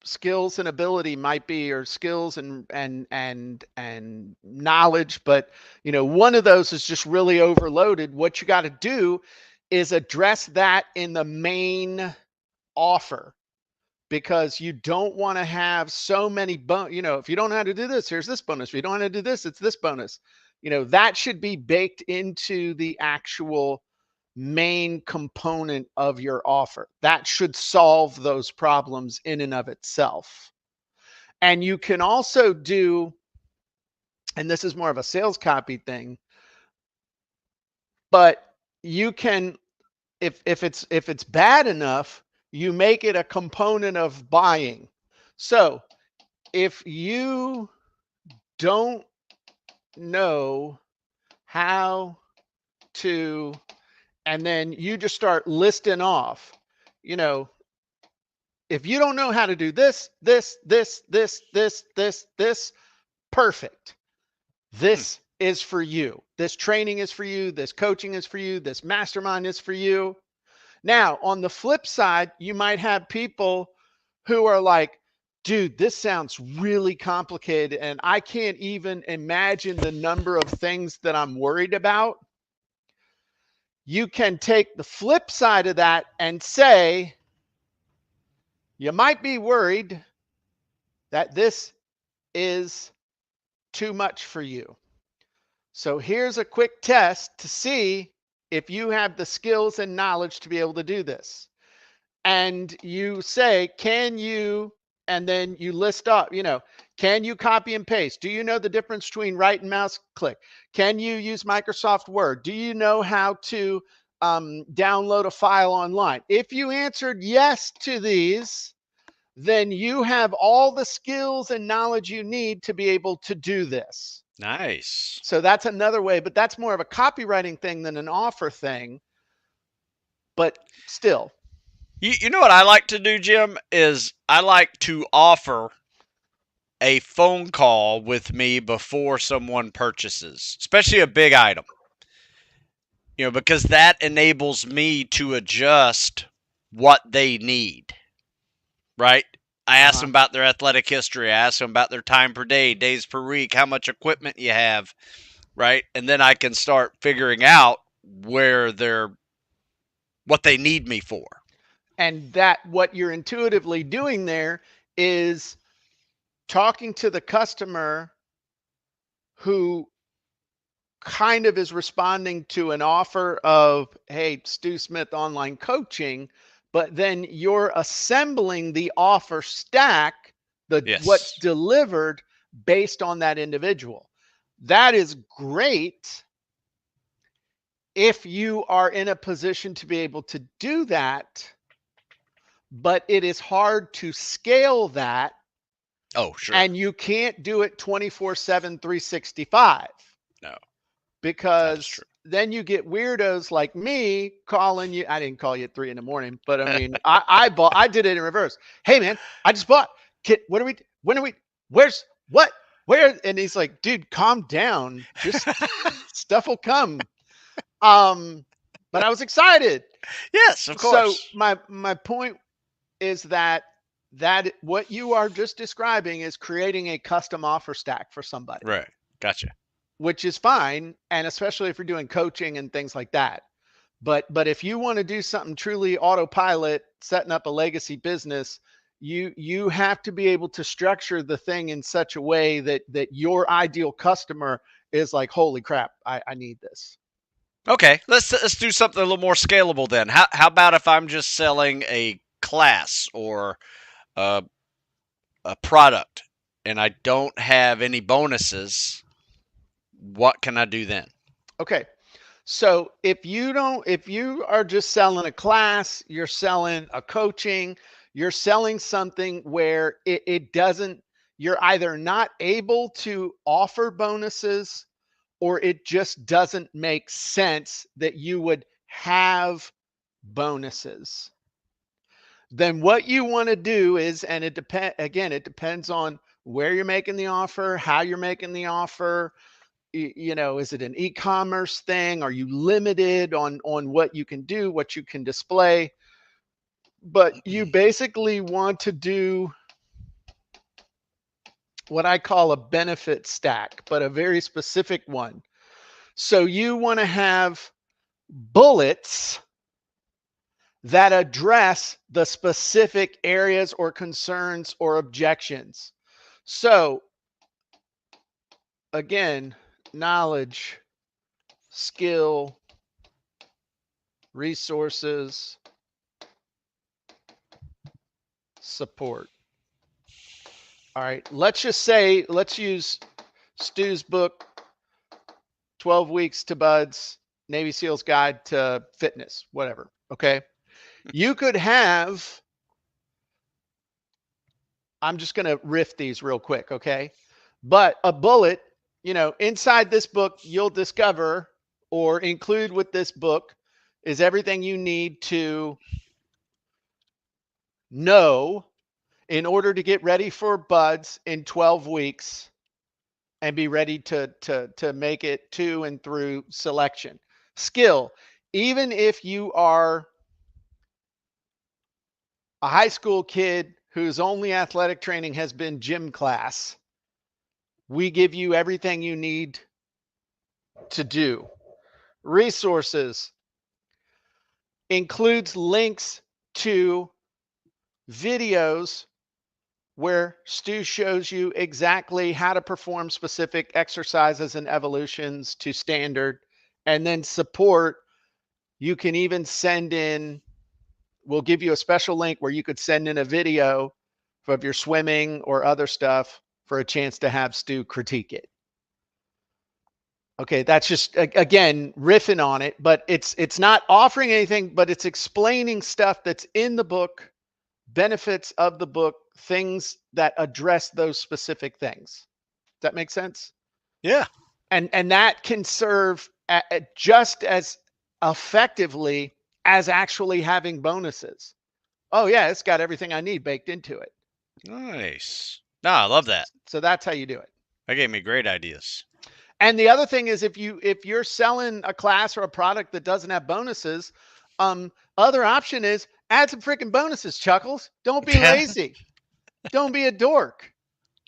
Speaker 1: skills and ability might be, or skills and knowledge, but one of those is just really overloaded. What you got to do is address that in the main offer, because you don't want to have so many if you don't know how to do this, here's this bonus. If you don't know how to do this, it's this bonus. That should be baked into the actual main component of your offer. That should solve those problems in and of itself. And you can also do, and this is more of a sales copy thing, but you can, if it's bad enough, you make it a component of buying. So if you don't know how to, and then you just start listing off, if you don't know how to do this, perfect. This is for you. This training is for you. This coaching is for you. This mastermind is for you. Now, on the flip side, you might have people who are like, dude, this sounds really complicated, and I can't even imagine the number of things that I'm worried about. You can take the flip side of that and say, you might be worried that this is too much for you. So here's a quick test to see if you have the skills and knowledge to be able to do this. And you say, can you, and then you list up, can you copy and paste? Do you know the difference between right and mouse click? Can you use Microsoft Word? Do you know how to download a file online? If you answered yes to these, then you have all the skills and knowledge you need to be able to do this.
Speaker 2: Nice.
Speaker 1: So that's another way, but that's more of a copywriting thing than an offer thing. But still.
Speaker 2: You know what I like to do, Jim, is I like to offer a phone call with me before someone purchases, especially a big item. Because that enables me to adjust what they need, right? I ask them about their athletic history. I ask them about their time per day, days per week, how much equipment you have, right? And then I can start figuring out what they need me for.
Speaker 1: And that what you're intuitively doing there is talking to the customer who kind of is responding to an offer of, hey, Stu Smith online coaching, but then you're assembling the offer stack,
Speaker 2: Yes.
Speaker 1: what's delivered based on that individual. That is great if you are in a position to be able to do that, but it is hard to scale that,
Speaker 2: Oh, sure.
Speaker 1: and you can't do it 24/7, 365,
Speaker 2: No, that is
Speaker 1: because
Speaker 2: true.
Speaker 1: then you get weirdos like me calling you. I didn't call you at 3 a.m, but I mean, I did it in reverse. Hey man, I just bought. What are we? When are we? Where's what? Where? And he's like, dude, calm down. Just stuff will come. Um, but I was excited.
Speaker 2: Yes, of
Speaker 1: So
Speaker 2: course.
Speaker 1: my point is that what you are just describing is creating a custom offer stack for somebody,
Speaker 2: Right. Gotcha.
Speaker 1: which is fine, and especially if you're doing coaching and things like that. But if you want to do something truly autopilot, setting up a legacy business, you have to be able to structure the thing in such a way that your ideal customer is like, holy crap, I need this.
Speaker 2: Okay, let's do something a little more scalable then. How about if I'm just selling a class or a, a product and I don't have any bonuses? What can I do then?
Speaker 1: Okay. So if you are just selling a class, you're selling a coaching, you're selling something where it doesn't, you're either not able to offer bonuses, or it just doesn't make sense that you would have bonuses. Then what you want to do is, and it depends on where you're making the offer, how you're making the offer. Is it an e-commerce thing? Are you limited on what you can do, what you can display? But you basically want to do what I call a benefit stack, but a very specific one. So you want to have bullets that address the specific areas or concerns or objections. So again, knowledge, skill, resources, support. All right, let's use Stu's book, 12 Weeks to Bud's Navy SEAL's Guide to Fitness, whatever. Okay. You could have, I'm just going to riff these real quick. Okay. But a bullet, inside this book, you'll discover, or include with this book, is everything you need to know in order to get ready for buds in 12 weeks and be ready to make it to and through selection. Skill, even if you are a high school kid whose only athletic training has been gym class, we give you everything you need to do. Resources includes links to videos where Stu shows you exactly how to perform specific exercises and evolutions to standard. And then support, you can even send in, we'll give you a special link where you could send in a video of your swimming or other stuff for a chance to have Stu critique it. Okay, that's just again riffing on it, but it's not offering anything, but it's explaining stuff that's in the book, benefits of the book, things that address those specific things. Does that make sense?
Speaker 2: Yeah.
Speaker 1: And that can serve just as effectively as actually having bonuses. Oh yeah, it's got everything I need baked into it.
Speaker 2: Nice. No, I love that.
Speaker 1: So that's how you do it.
Speaker 2: That gave me great ideas.
Speaker 1: And the other thing is, if you're selling a class or a product that doesn't have bonuses, other option is add some freaking bonuses, Chuckles. Don't be lazy. Don't be a dork.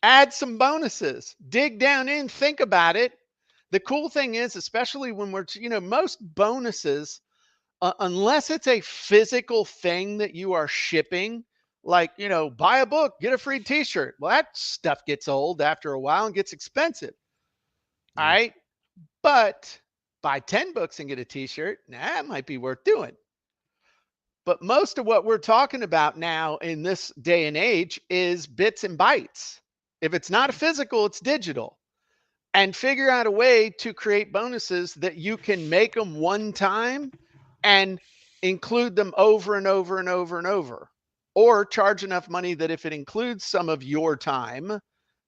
Speaker 1: Add some bonuses. Dig down in, think about it. The cool thing is, especially when most bonuses, unless it's a physical thing that you are shipping, like, buy a book, get a free t-shirt. Well, that stuff gets old after a while and gets expensive. All
Speaker 2: Yeah.
Speaker 1: right. But buy 10 books and get a t-shirt. That might be worth doing. But most of what we're talking about now in this day and age is bits and bytes. If it's not physical, it's digital. And figure out a way to create bonuses that you can make them one time and include them over and over and over and over. Or charge enough money that if it includes some of your time,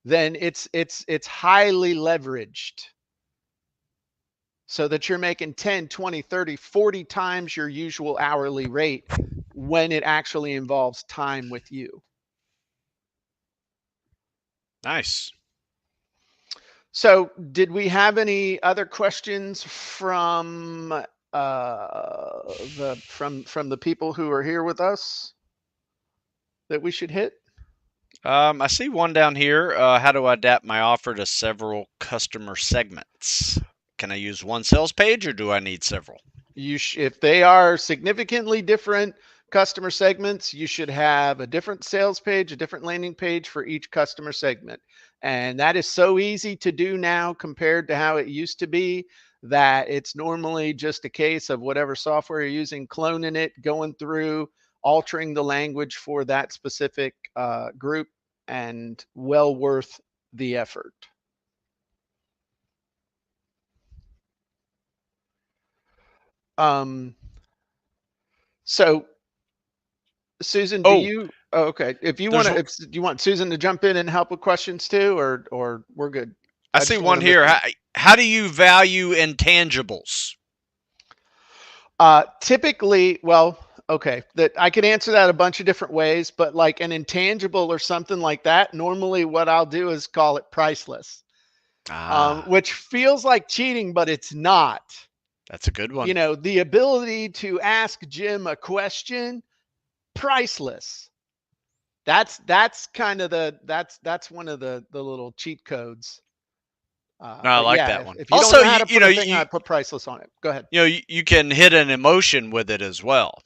Speaker 1: then it's highly leveraged so that you're making 10, 20, 30, 40 times your usual hourly rate when it actually involves time with you.
Speaker 2: Nice.
Speaker 1: So, did we have any other questions from the people who are here with us that we should hit?
Speaker 2: I see one down here. How do I adapt my offer to several customer segments? Can I use one sales page or do I need several?
Speaker 1: If they are significantly different customer segments, you should have a different sales page, a different landing page for each customer segment. And that is so easy to do now compared to how it used to be, that it's normally just a case of whatever software you're using, cloning it, going through, altering the language for that specific group, and well worth the effort. Um, so Susan, do
Speaker 2: Oh,
Speaker 1: you? Oh, okay. If you want
Speaker 2: there's.
Speaker 1: to, if you want Susan to jump in and help with questions too, or we're good.
Speaker 2: I
Speaker 1: I
Speaker 2: see
Speaker 1: just don't want
Speaker 2: one
Speaker 1: to miss
Speaker 2: here.
Speaker 1: any.
Speaker 2: How do you value intangibles?
Speaker 1: Typically, well, okay, that I can answer that a bunch of different ways, but like an intangible or something like that, normally what I'll do is call it priceless,
Speaker 2: Ah,
Speaker 1: which feels like cheating, but it's not.
Speaker 2: that's a good one.
Speaker 1: The ability to ask Jim a question, priceless. That's kind of that's one of the little cheat codes.
Speaker 2: No, I
Speaker 1: But
Speaker 2: like
Speaker 1: yeah,
Speaker 2: that
Speaker 1: if,
Speaker 2: one.
Speaker 1: if you don't
Speaker 2: Also,
Speaker 1: know how to
Speaker 2: you
Speaker 1: put a
Speaker 2: know
Speaker 1: thing on it, put priceless on it. Go ahead.
Speaker 2: you can hit an emotion with it as well.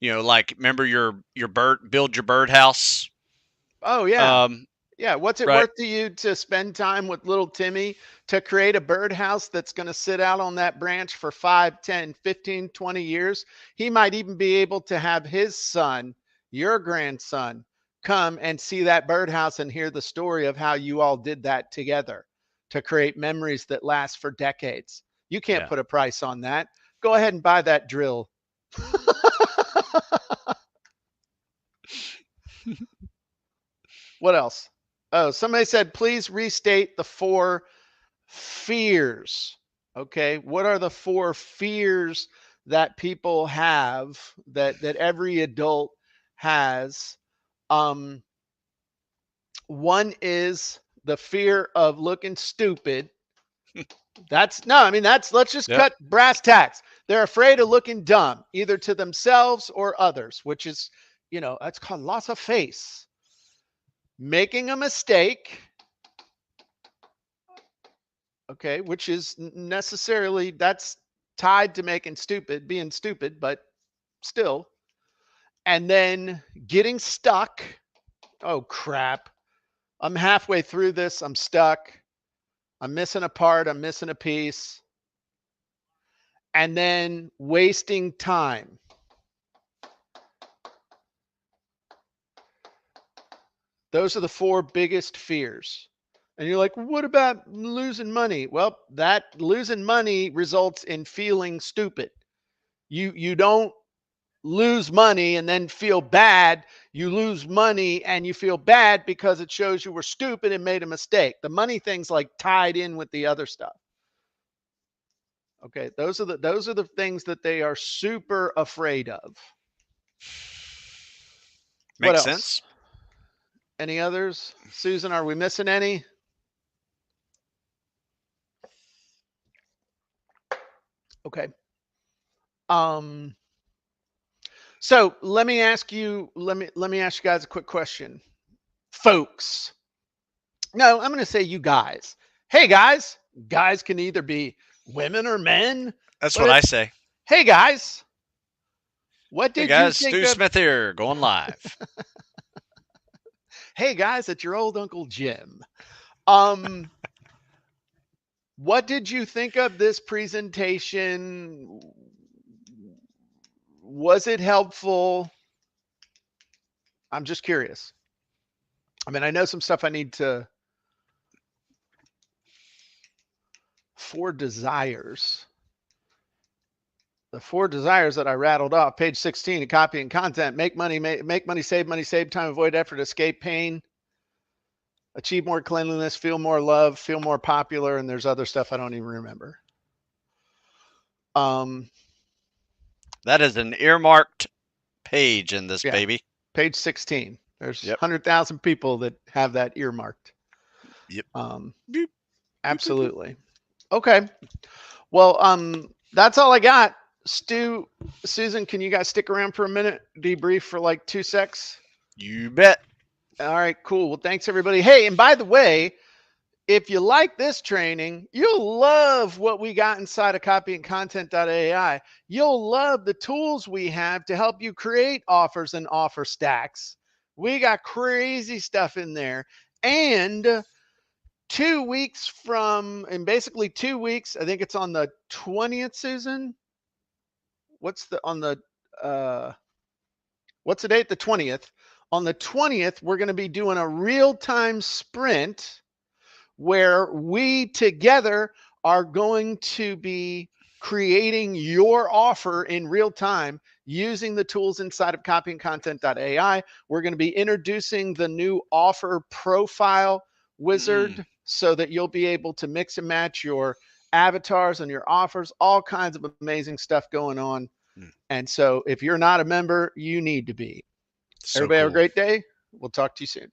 Speaker 2: Like remember your bird build your birdhouse.
Speaker 1: Oh yeah.
Speaker 2: Um,
Speaker 1: Yeah. What's it
Speaker 2: right.
Speaker 1: worth to you to spend time with little Timmy to create a birdhouse that's going to sit out on that branch for 5, 10, 15, 20 years? He might even be able to have his son, your grandson, come and see that birdhouse and hear the story of how you all did that together to create memories that last for decades. You can't
Speaker 2: Yeah.
Speaker 1: put a price on that. Go ahead and buy that drill. What else? Oh, somebody said, please restate the 4 fears. Okay. What are the 4 fears that people have, that every adult has? Um, One is the fear of looking stupid. That's no, I mean, let's just
Speaker 2: Yep.
Speaker 1: cut brass tacks. They're afraid of looking dumb, either to themselves or others, which is, that's called loss of face. Making a mistake, okay, which is necessarily, that's tied to being stupid, but still. And then getting stuck. Oh crap. I'm halfway through this. I'm stuck. I'm missing a part. I'm missing a piece. And then wasting time. Those are the 4 biggest fears. And you're like, what about losing money? Well, that losing money results in feeling stupid. You don't lose money and then feel bad. You lose money and you feel bad because it shows you were stupid and made a mistake. The money thing's like tied in with the other stuff. Okay, those are the things that they are super afraid of. What
Speaker 2: Makes
Speaker 1: else?
Speaker 2: sense.
Speaker 1: Any others? Susan, are we missing any? Okay. Um so let me ask you guys a quick question. Folks. No, I'm going to say you guys. Hey guys. Guys can either be women or men,
Speaker 2: That's
Speaker 1: but
Speaker 2: what I
Speaker 1: it's,
Speaker 2: say.
Speaker 1: hey guys, what
Speaker 2: Hey
Speaker 1: did you
Speaker 2: guys,
Speaker 1: think
Speaker 2: Stu
Speaker 1: of?
Speaker 2: Smith here, going live.
Speaker 1: Hey guys, it's your old Uncle Jim. Um, what did you think of this presentation? Was it helpful? I'm just curious. I mean, I know some stuff I need to, 4 desires. The 4 desires that I rattled off, page 16 of copy and content: make money, make money, save time, avoid effort, escape pain, achieve more cleanliness, feel more love, feel more popular, and there's other stuff I don't even remember. Um,
Speaker 2: That is an earmarked page in this
Speaker 1: yeah,
Speaker 2: baby.
Speaker 1: page 16. There's
Speaker 2: Yep.
Speaker 1: 100,000 people that have that earmarked.
Speaker 2: Yep.
Speaker 1: Um,
Speaker 2: Boop, boop, boop, boop.
Speaker 1: absolutely. Okay. Well, that's all I got. Stu, Susan, can you guys stick around for a minute? Debrief for like 2 secs.
Speaker 2: You bet.
Speaker 1: All right, cool. Well, thanks everybody. Hey, and by the way, if you like this training, you'll love what we got inside of CopyandContent.AI. You'll love the tools we have to help you create offers and offer stacks. We got crazy stuff in there. And 2 weeks from, in basically 2 weeks, I think it's on the 20th, Susan. What's the, on the, what's the date? The 20th. On the 20th, we're going to be doing a real-time sprint where we together are going to be creating your offer in real time using the tools inside of CopyandContent.AI. We're going to be introducing the new offer profile wizard so that you'll be able to mix and match your avatars and your offers, all kinds of amazing stuff going on. And so if you're not a member, you need to be.
Speaker 2: So
Speaker 1: Everybody have a
Speaker 2: cool.
Speaker 1: great day. We'll talk to you soon.